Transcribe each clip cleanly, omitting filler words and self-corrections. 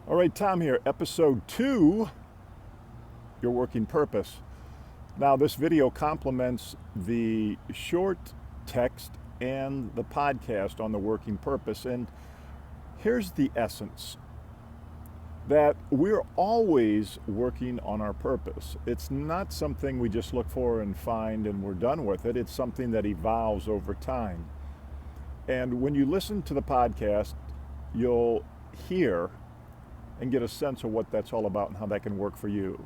All right, Tom here, episode 2, Your Working Purpose. Now, this video complements the short text and the podcast on the working purpose. And here's the essence, that we're always working on our purpose. It's not something we just look for and find and we're done with it. It's something that evolves over time. And when you listen to the podcast, you'll hear and get a sense of what that's all about and how that can work for you.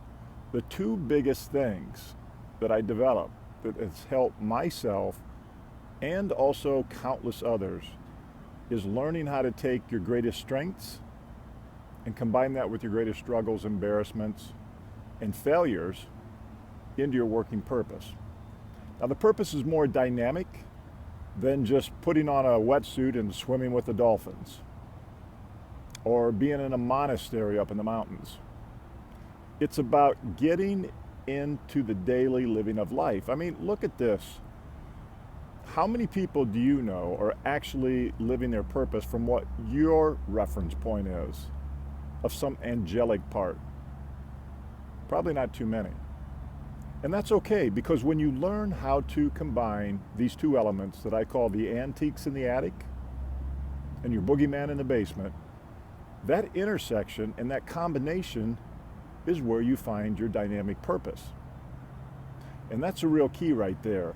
The two biggest things that I developed that has helped myself and also countless others is learning how to take your greatest strengths and combine that with your greatest struggles, embarrassments, and failures into your working purpose. Now, the purpose is more dynamic than just putting on a wetsuit and swimming with the dolphins, or being in a monastery up in the mountains. It's about getting into the daily living of life. I mean, look at this. How many people do you know are actually living their purpose from what your reference point is of some angelic part? Probably not too many. And that's okay, because when you learn how to combine these two elements that I call the antiques in the attic and your boogeyman in the basement, that intersection and that combination is where you find your dynamic purpose. And that's a real key right there.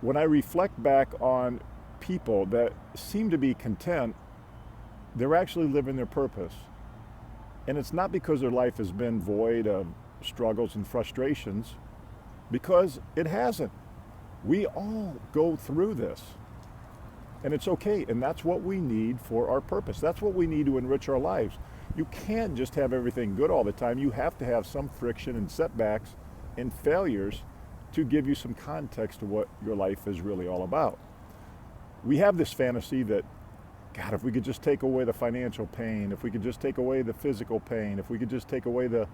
When I reflect back on people that seem to be content, they're actually living their purpose. And it's not because their life has been void of struggles and frustrations, because it hasn't. We all go through this. And it's okay, and that's what we need for our purpose. That's what we need to enrich our lives. You can't just have everything good all the time. You have to have some friction and setbacks and failures to give you some context to what your life is really all about. We have this fantasy that, God, if we could just take away the financial pain, if we could just take away the physical pain, if we could just take away the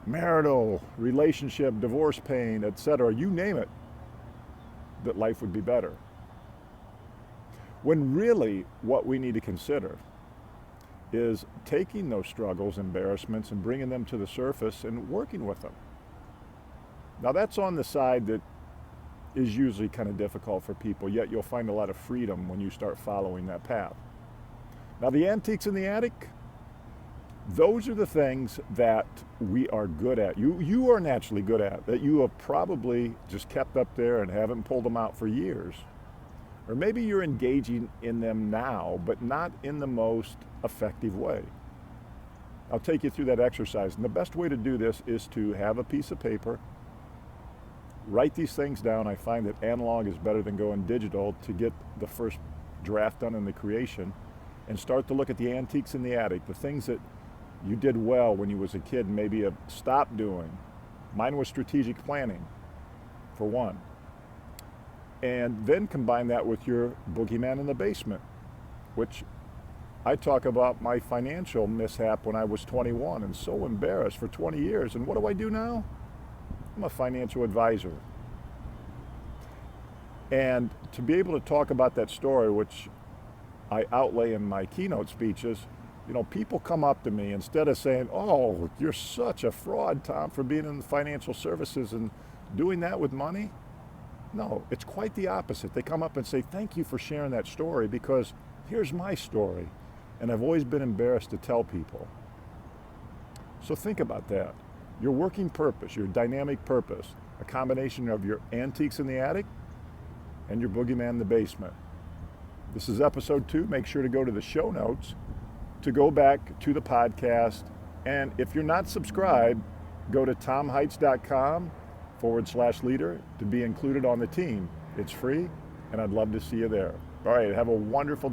marital, relationship, divorce pain, etc., you name it, that life would be better. When really what we need to consider is taking those struggles, embarrassments, and bringing them to the surface and working with them. Now, that's on the side that is usually kind of difficult for people, yet you'll find a lot of freedom when you start following that path. Now, the antiques in the attic, those are the things that we are good at. You are naturally good at, that you have probably just kept up there and haven't pulled them out for years. Or maybe you're engaging in them now, but not in the most effective way. I'll take you through that exercise. And the best way to do this is to have a piece of paper, write these things down. I find that analog is better than going digital to get the first draft done in the creation, and start to look at the antiques in the attic, the things that you did well when you was a kid and maybe have stopped doing. Mine was strategic planning, for one. And then combine that with your boogeyman in the basement, which I talk about my financial mishap when I was 21 and so embarrassed for 20 years. And what do I do now? I'm a financial advisor. And to be able to talk about that story, which I outlay in my keynote speeches, people come up to me, instead of saying, "Oh, you're such a fraud, Tom, for being in the financial services and doing that with money." No, it's quite the opposite. They come up and say, "Thank you for sharing that story, because here's my story, and I've always been embarrassed to tell people." So think about that. Your working purpose, your dynamic purpose, a combination of your antiques in the attic and your boogeyman in the basement. This is episode 2. Make sure to go to the show notes to go back to the podcast. And if you're not subscribed, go to tomheitz.com/leader to be included on the team. It's free, and I'd love to see you there. All right, have a wonderful